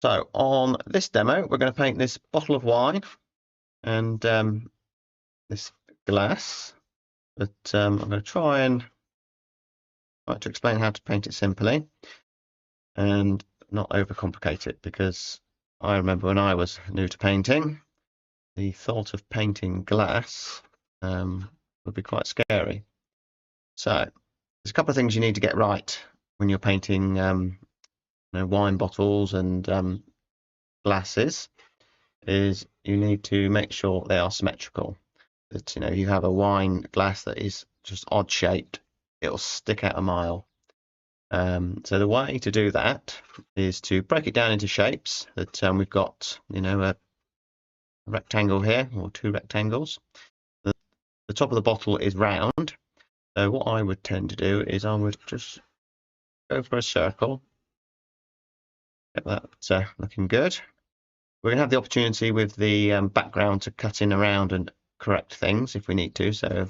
So on this demo, we're going to paint this bottle of wine and this glass. But I'm going to try to explain how to paint it simply and not overcomplicate it, because I remember when I was new to painting, the thought of painting glass would be quite scary. So there's a couple of things you need to get right when you're painting wine bottles and glasses. Is you need to make sure they are symmetrical. That you have a wine glass that is just odd shaped, it'll stick out a mile. So the way to do that is to break it down into shapes. That we've got a rectangle here, or two rectangles. The top of the bottle is round. So what I would tend to do is I would just go for a circle. Get that looking good. We're going to have the opportunity with the background to cut in around and correct things if we need to, so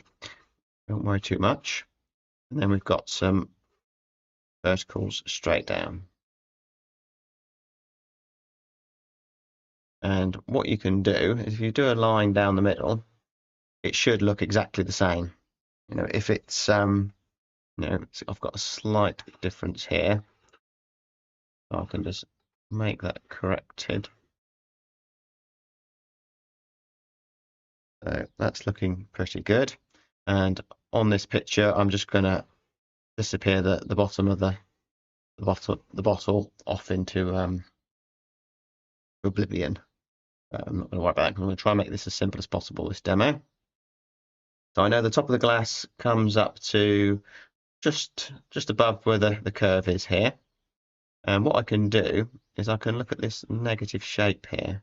don't worry too much. And then we've got some verticals straight down. And what you can do is, if you do a line down the middle, it should look exactly the same. If it's I've got a slight difference here, I can just make that corrected. So that's looking pretty good. And on this picture, I'm just going to disappear the bottom of the bottle off into oblivion. I'm not going to worry about that. I'm going to try and make this as simple as possible, this demo. So I know the top of the glass comes up to just above where the curve is here. And what I can do is I can look at this negative shape here.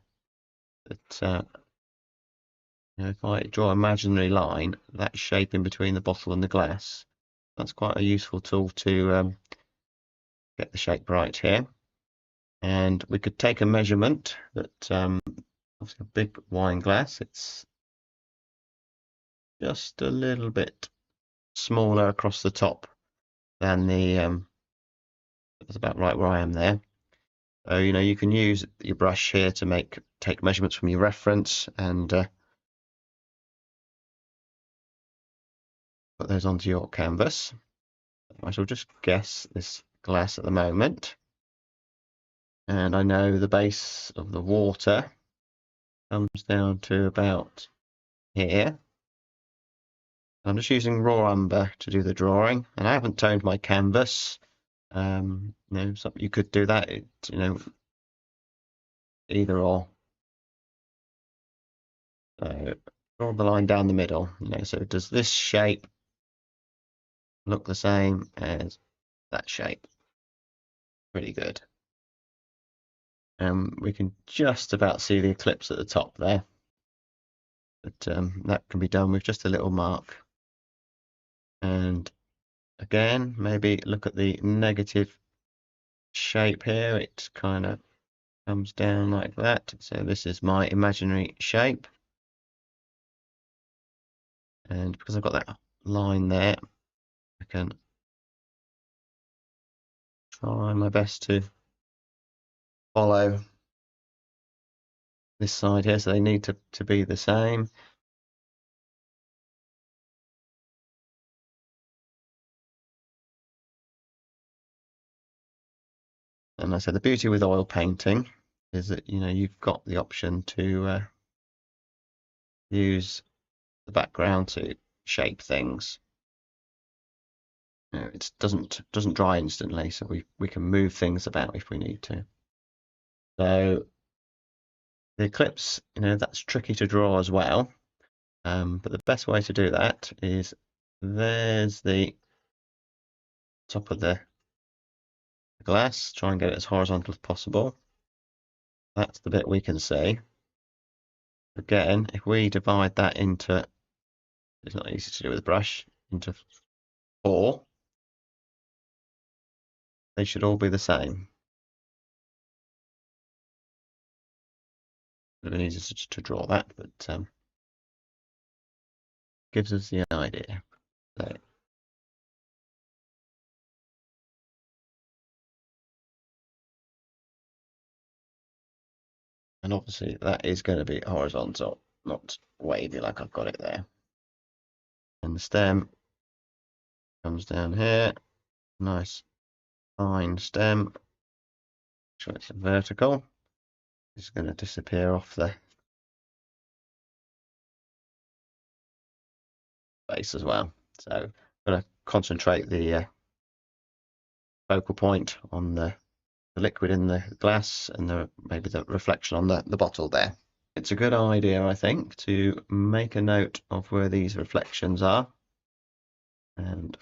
That if I draw an imaginary line, that shape in between the bottle and the glass, that's quite a useful tool to get the shape right here. And we could take a measurement that obviously a big wine glass, it's just a little bit smaller across the top than the that's about right where I am there. So you can use your brush here to take measurements from your reference and put those onto your canvas. I shall just guess this glass at the moment, and I know the base of the water comes down to about here. I'm just using raw umber to do the drawing, and I haven't toned my canvas. You could do that. Either or. So draw the line down the middle. So does this shape look the same as that shape? Pretty good. We can just about see the eclipse at the top there, but that can be done with just a little mark. And again, maybe look at the negative shape here. It kind of comes down like that. So this is my imaginary shape. And because I've got that line there, I can try my best to follow this side here. So they need to be the same. And I said the beauty with oil painting is that you've got the option to use the background to shape things. It doesn't dry instantly, so we can move things about if we need to. So the eclipse, that's tricky to draw as well. But the best way to do that is, there's the top of the glass. Try and get it as horizontal as possible. That's the bit we can see. Again, if we divide that into, it's not easy to do with a brush, into 4, they should all be the same. A bit easier to draw that, but gives us the idea. So And obviously that is going to be horizontal, not wavy like I've got it there. And the stem comes down here, nice fine stem. Sure it's vertical. It's going to disappear off the base as well. So I'm going to concentrate the focal point on the liquid in the glass and maybe the reflection on the bottle there. It's a good idea, I think, to make a note of where these reflections are. And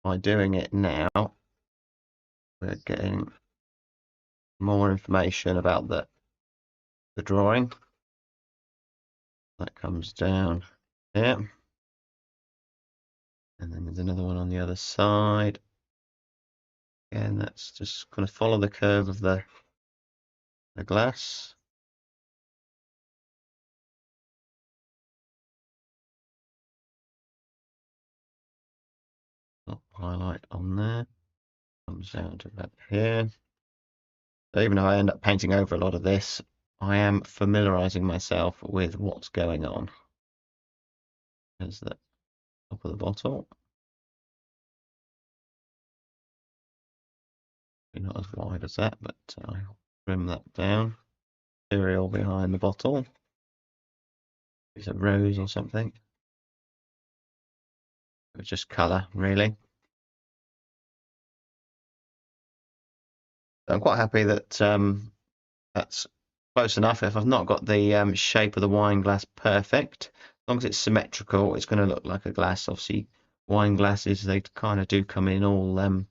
by doing it now, we're getting more information about the drawing. That comes down here. And then there's another one on the other side. Again, that's just going to follow the curve of the glass. Highlight on there. Comes down to about here. So even though I end up painting over a lot of this, I am familiarizing myself with what's going on. There's the top of the bottle. Not as wide as that, but I'll trim that down. Material behind the bottle. It's a rose or something. It's just colour, really. I'm quite happy that that's close enough. If I've not got the shape of the wine glass perfect, as long as it's symmetrical, it's going to look like a glass. Obviously, wine glasses, they kind of do come in all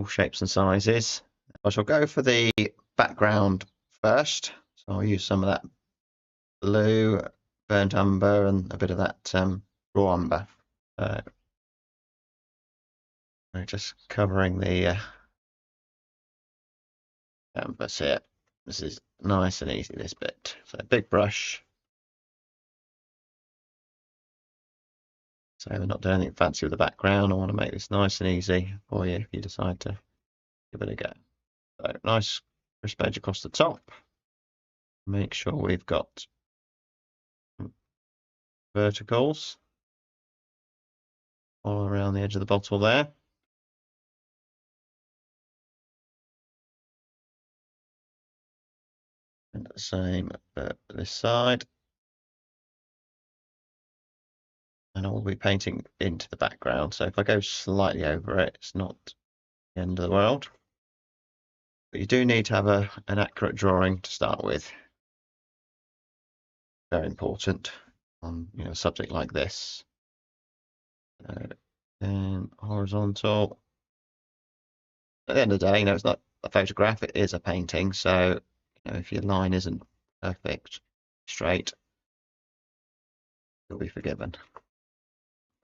shapes and sizes. I shall go for the background first. So I'll use some of that blue, burnt umber, and a bit of that raw umber. We're just covering the canvas here. This is nice and easy, this bit. So big brush. So we're not doing anything fancy with the background. I want to make this nice and easy for you if you decide to give it a go. So nice crisp edge across the top. Make sure we've got verticals all around the edge of the bottle there. And the same this side. And I will be painting into the background. So if I go slightly over it, it's not the end of the world. But you do need to have an accurate drawing to start with. Very important on a subject like this. And horizontal. At the end of the day, it's not a photograph, it is a painting. So if your line isn't perfect, straight, you'll be forgiven.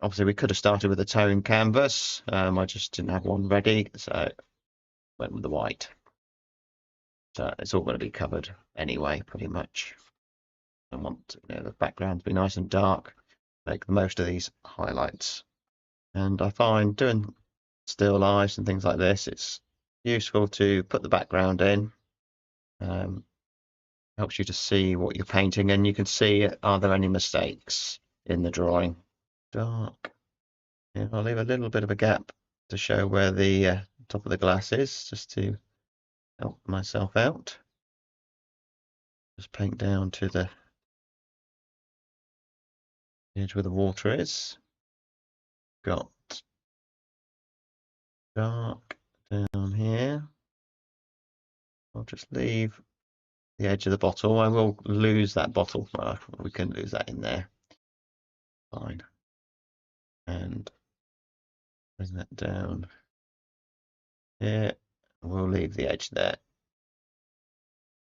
Obviously, we could have started with a tone canvas. I just didn't have one ready, so went with the white. So it's all going to be covered anyway, pretty much. I want the background to be nice and dark, make the most of these highlights. And I find doing still lifes and things like this, it's useful to put the background in. Helps you to see what you're painting, and you can see, are there any mistakes in the drawing. Dark. Yeah, I'll leave a little bit of a gap to show where the top of the glass is, just to help myself out. Just paint down to the edge where the water is. Got dark down here. I'll just leave the edge of the bottle. I will lose that bottle. We can lose that in there. Fine. And bring that down here. We'll leave the edge there.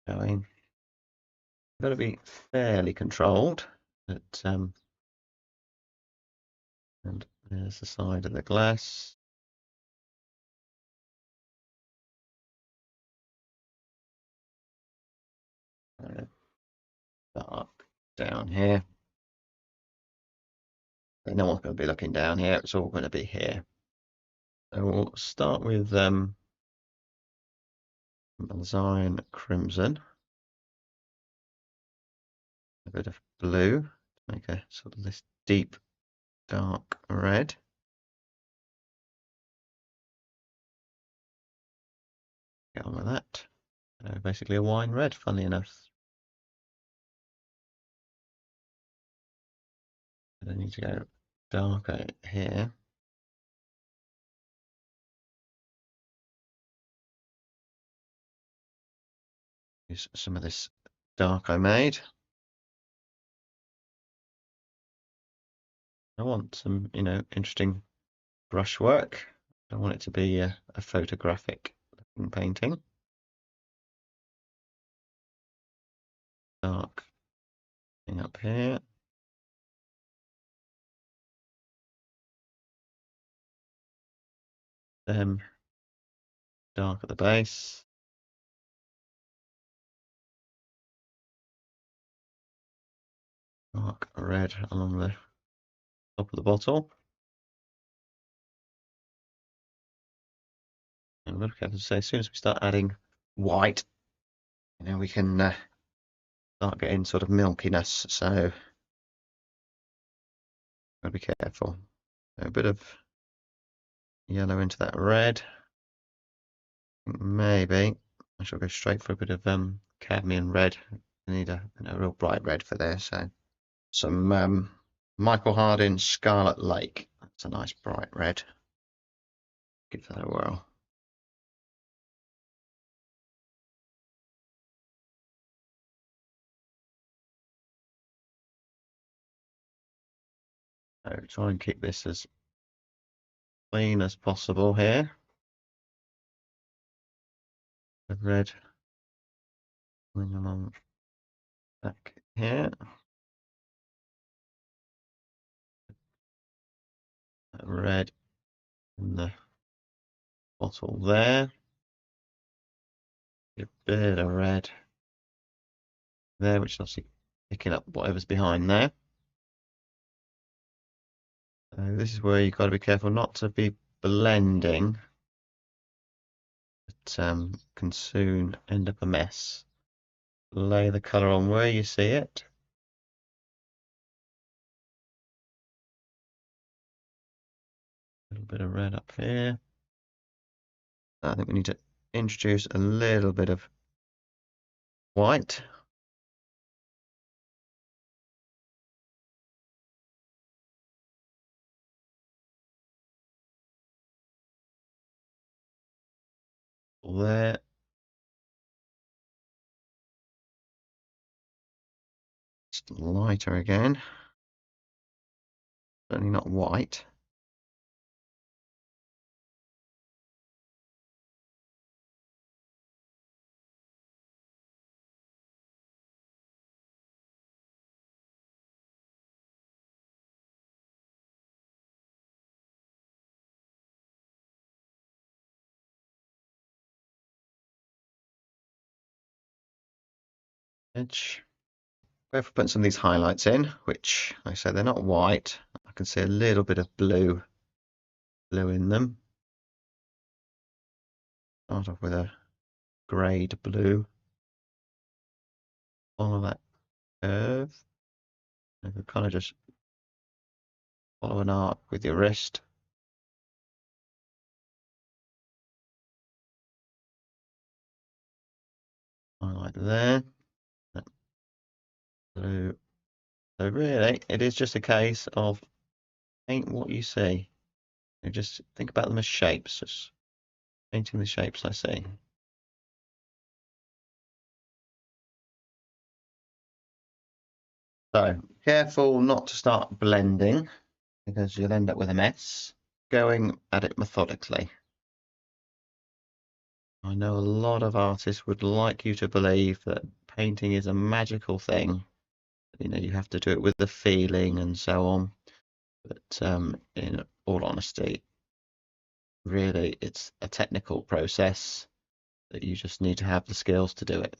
Going. Got to be fairly controlled. But, and there's the side of the glass. Dark down here. No one's going to be looking down here. It's all going to be here. So we'll start with alizarin crimson, a bit of blue to make a sort of this deep dark red. Get on with that. Basically a wine red, funnily enough. I need to go darker here. Use some of this dark I made. I want some, interesting brushwork. I want it to be a photographic looking painting. Dark thing up here. Dark at the base. Dark red along the top of the bottle. And look, I have to say, as soon as we start adding white, we can start getting sort of milkiness. So gotta be careful. So a bit of yellow into that red. Maybe I shall go straight for a bit of cadmium red. I need a real bright red for there. So some Michael Harding Scarlet Lake. That's a nice bright red. Give that a whirl. So try and keep this as clean as possible here. The red going along back here. That red in the bottle there. A bit of red there, which is obviously picking up whatever's behind there. So this is where you've got to be careful not to be blending. It can soon end up a mess. Lay the colour on where you see it. A little bit of red up here. I think we need to introduce a little bit of white. There. Just lighter again. Certainly not white. Edge. Go for putting some of these highlights in, which, like I say, they're not white. I can see a little bit of blue in them. Start off with a grade blue. Follow that curve. You can kind of just follow an arc with your wrist. Highlight there. That blue. So really, it is just a case of paint what you see. You just think about them as shapes, just painting the shapes I see. So careful not to start blending because you'll end up with a mess. Going at it methodically. I know a lot of artists would like you to believe that painting is a magical thing. You have to do it with the feeling and so on. But in all honesty, really, it's a technical process that you just need to have the skills to do it.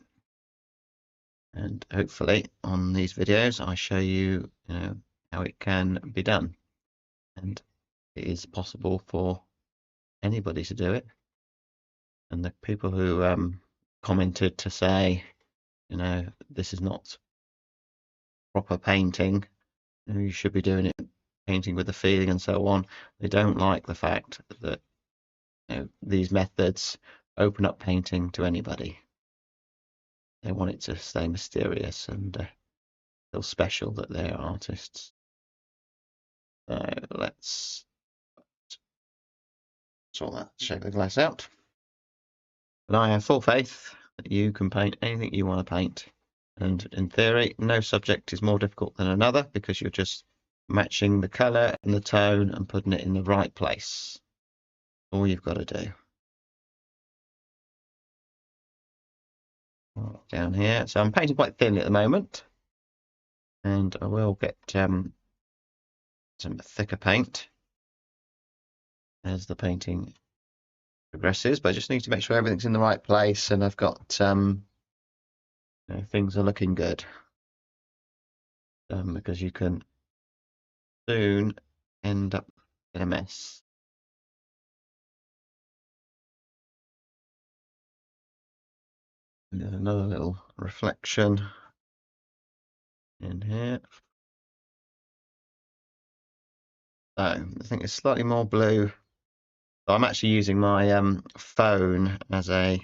And hopefully on these videos, I show you, how it can be done. And it is possible for anybody to do it. And the people who commented to say, this is not proper painting. You should be doing it painting with the feeling and so on. They don't like the fact that these methods open up painting to anybody. They want it to stay mysterious and feel special that they're artists. So let's sort that shape the glass out. But I have full faith that you can paint anything you want to paint. And in theory, no subject is more difficult than another because you're just matching the colour and the tone and putting it in the right place. All you've got to do. Down here. So I'm painting quite thinly at the moment. And I will get some thicker paint as the painting progresses, but I just need to make sure everything's in the right place and I've got things are looking good, because you can soon end up in a mess. And there's another little reflection in here. So I think it's slightly more blue. So I'm actually using my phone as a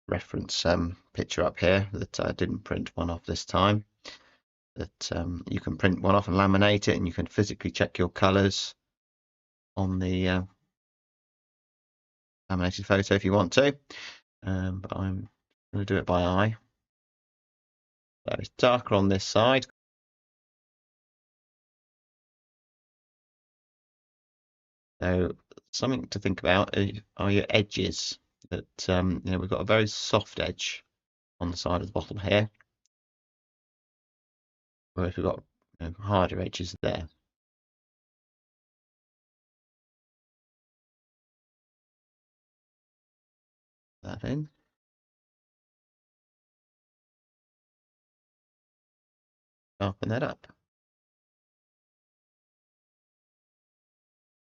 reference picture up here that I didn't print one off this time. That you can print one off and laminate it, and you can physically check your colours on the laminated photo if you want to. But I'm going to do it by eye. So it's darker on this side. So something to think about are your edges. That we've got a very soft edge on the side of the bottle here, whereas we've got harder edges there. That in. Darken that up.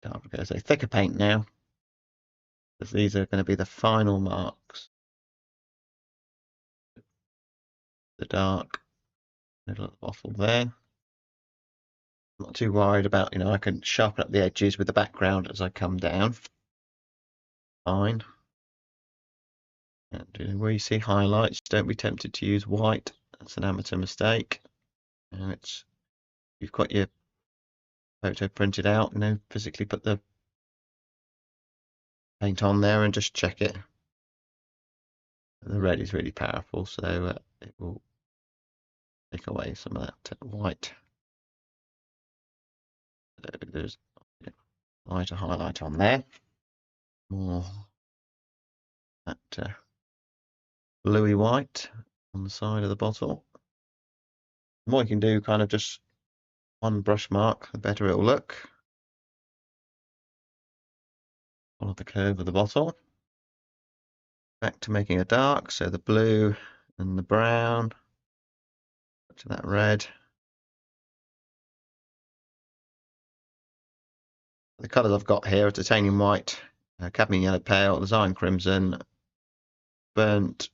Okay, so thicker paint now, because these are going to be the final marks. The dark middle of the bottle there. I'm not too worried about, I can sharpen up the edges with the background as I come down. Fine. And where you see highlights, don't be tempted to use white. That's an amateur mistake. And you've got your photo printed out, physically put the paint on there and just check it. The red is really powerful, so it will take away some of that white. There's lighter highlight on there. More that bluey white on the side of the bottle. The more you can do kind of just one brush mark, the better it'll look. Follow the curve of the bottle. Back to making a dark, so the blue and the brown to that red. The colours I've got here are titanium white, cadmium yellow pale, design crimson, burnt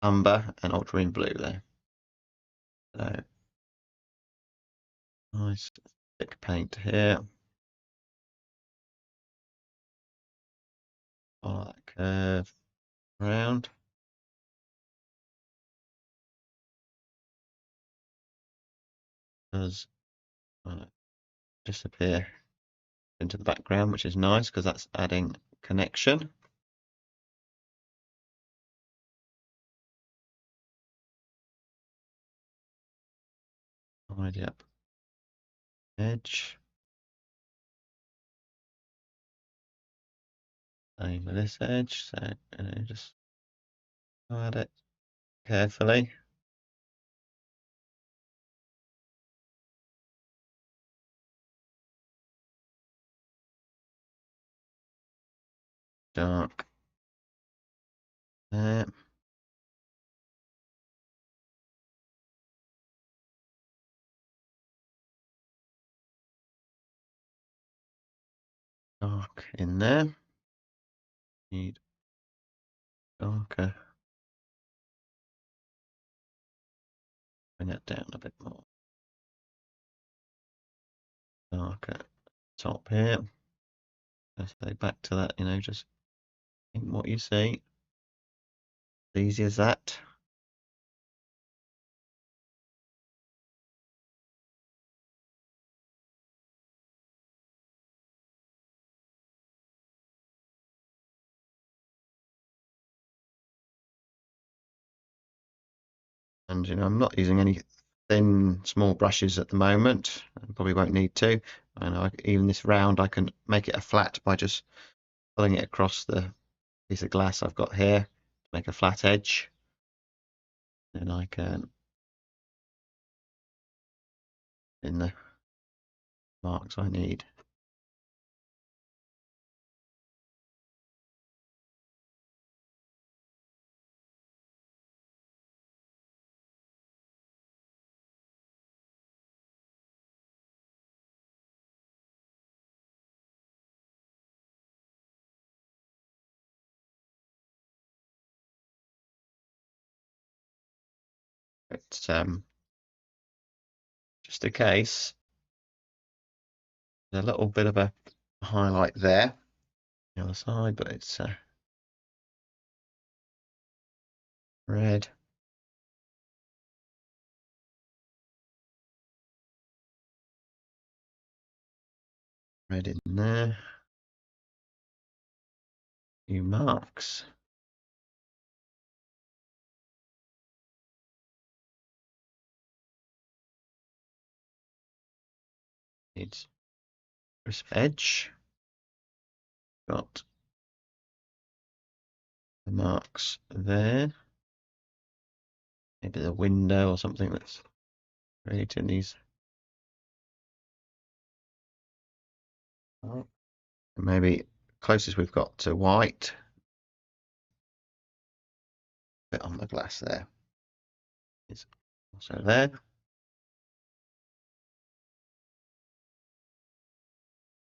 umber, and ultramarine blue there. So nice thick paint here. Follow that curve around. Does disappear into the background, which is nice because that's adding connection. Tidy up edge. Same with this edge, so just add it carefully. Dark there. Dark in there. Need Okay. Bring that down a bit more. Okay. Top here. Let's go back to that, just think what you see. As easy as that. And I'm not using any thin, small brushes at the moment. I probably won't need to. And even this round, I can make it a flat by just pulling it across the piece of glass I've got here to make a flat edge. Then I can in the marks I need. It's just a case. There's a little bit of a highlight there, the other side, but it's red. Red in there. Few marks. Needs crisp edge. Got the marks there. Maybe the window or something that's creating these. Maybe closest we've got to white. Bit on the glass there. It's also there.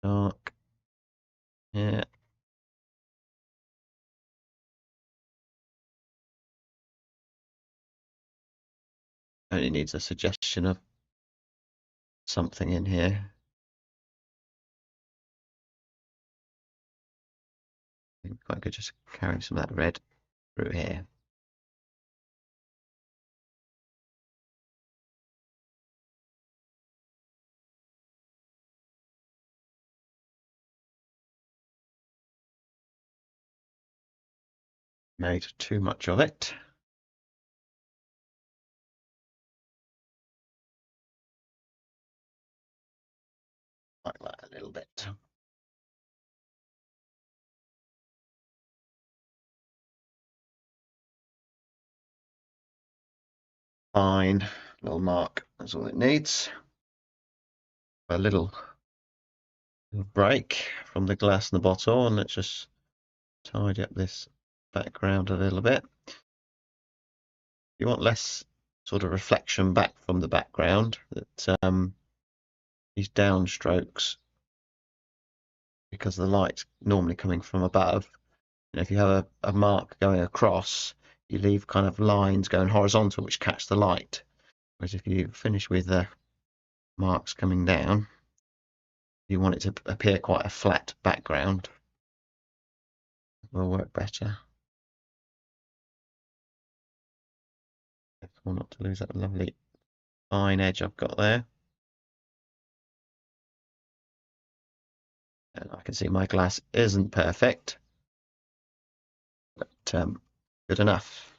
Dark. Yeah. Only needs a suggestion of something in here. I think quite good just carrying some of that red through here. Made too much of it. Like that a little bit. Fine. Little mark. That's all it needs. A little break from the glass in the bottle, and let's just tidy up this background a little bit. You want less sort of reflection back from the background, that these downstrokes, because the light's normally coming from above. If you have a mark going across, you leave kind of lines going horizontal which catch the light. Whereas if you finish with the marks coming down, you want it to appear quite a flat background. Will work better. Careful not to lose that lovely fine edge I've got there. And I can see my glass isn't perfect, but good enough.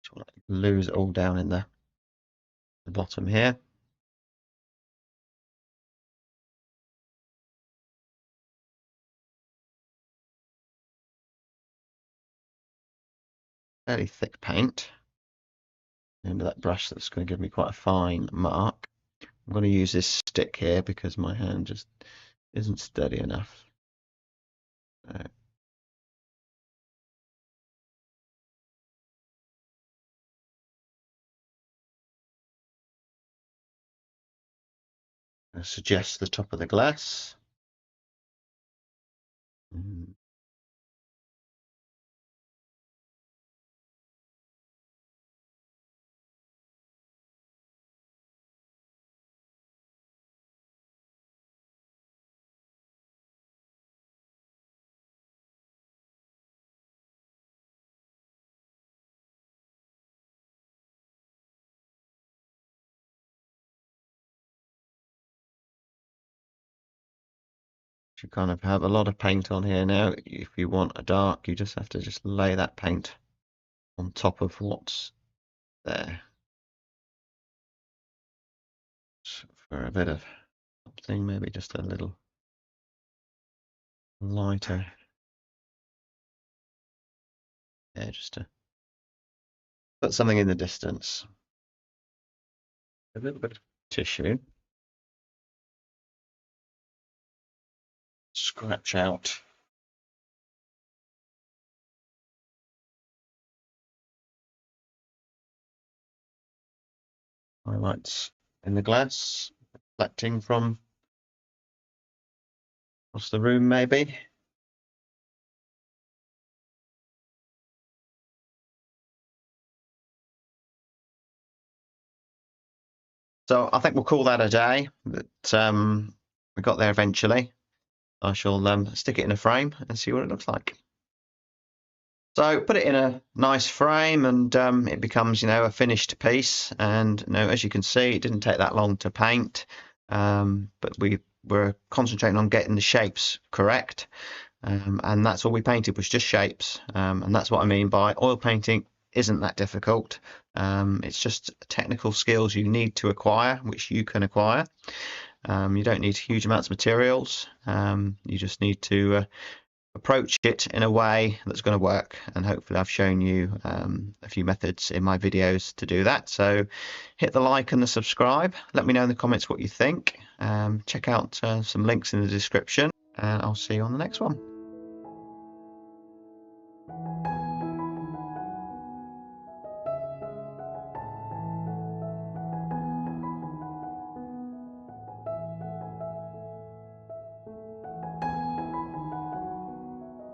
Just want to lose it all down in the bottom here. Fairly thick paint. Into that brush that's going to give me quite a fine mark. I'm going to use this stick here because my hand just isn't steady enough. suggest the top of the glass. You kind of have a lot of paint on here now. If you want a dark, you just have to just lay that paint on top of what's there. So for a bit of something, maybe just a little lighter. Yeah, just to put something in the distance. A little bit of tissue. Scratch out highlights in the glass, reflecting from across the room maybe. So I think we'll call that a day, but we got there eventually. I shall stick it in a frame and see what it looks like. So put it in a nice frame and it becomes, a finished piece. And as you can see, it didn't take that long to paint, but we were concentrating on getting the shapes correct. And that's all we painted was just shapes. And that's what I mean by oil painting isn't that difficult. It's just technical skills you need to acquire, which you can acquire. You don't need huge amounts of materials. You just need to approach it in a way that's going to work, and hopefully I've shown you a few methods in my videos to do that. So hit the like and the subscribe. Let me know in the comments what you think. Check out some links in the description, and I'll see you on the next one.